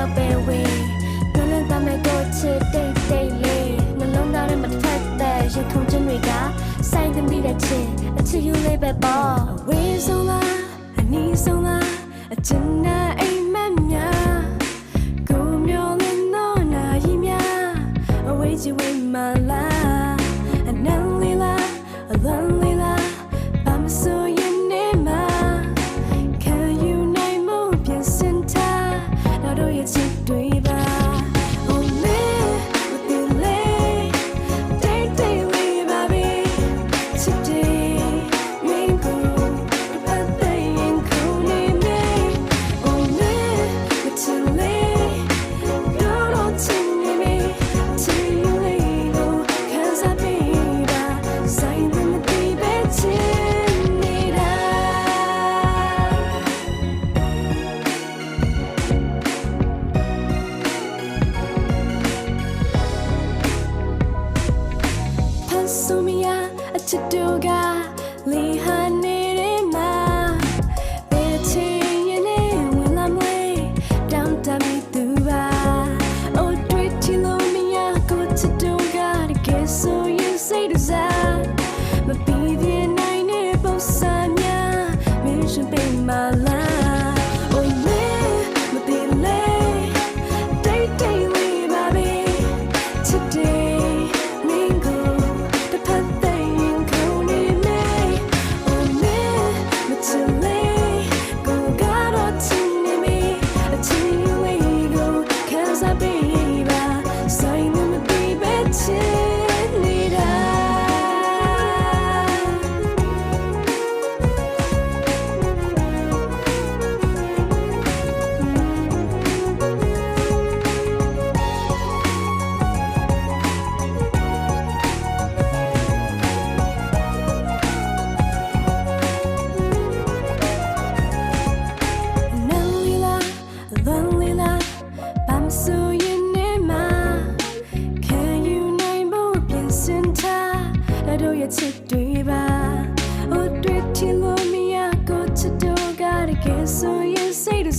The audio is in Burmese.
လောက်ပဲဝေးနလန်သားမဲ့ကိုချစ်တိတ်တိတ်လေးနှလုံးသားထဲမှာတစ်ဖက်သက်ရခုန်ခြင်းတွေကဆိုင်သမီးတဲ့ချစ်အချစ်ယူလေးပဲပေါ့အဝေးဆုံးလားအနီးဆုံးလားအချစ်နဲ့အိမ်မက်များကိုမျိုးလေးတော့နာရီများအဝေးကြီးဝေးမှလားအနံလေးလားအလွန်လေးလားဘာမဆိုရင်နေမှာခံယူနိုင်မှုပြင်စင်ထားတော့တို့ရဲ့ချစ်တွေပါ Sumia a chidoga li hanere ma beti yene when I'm way down tummy tuba oh pretty lumia go chidoga to get so you say to that but baby nine bosanya me should be my life oh man but be late day baby today chit dui ba oh dui ti lo mi ya go to do ga to get so you say to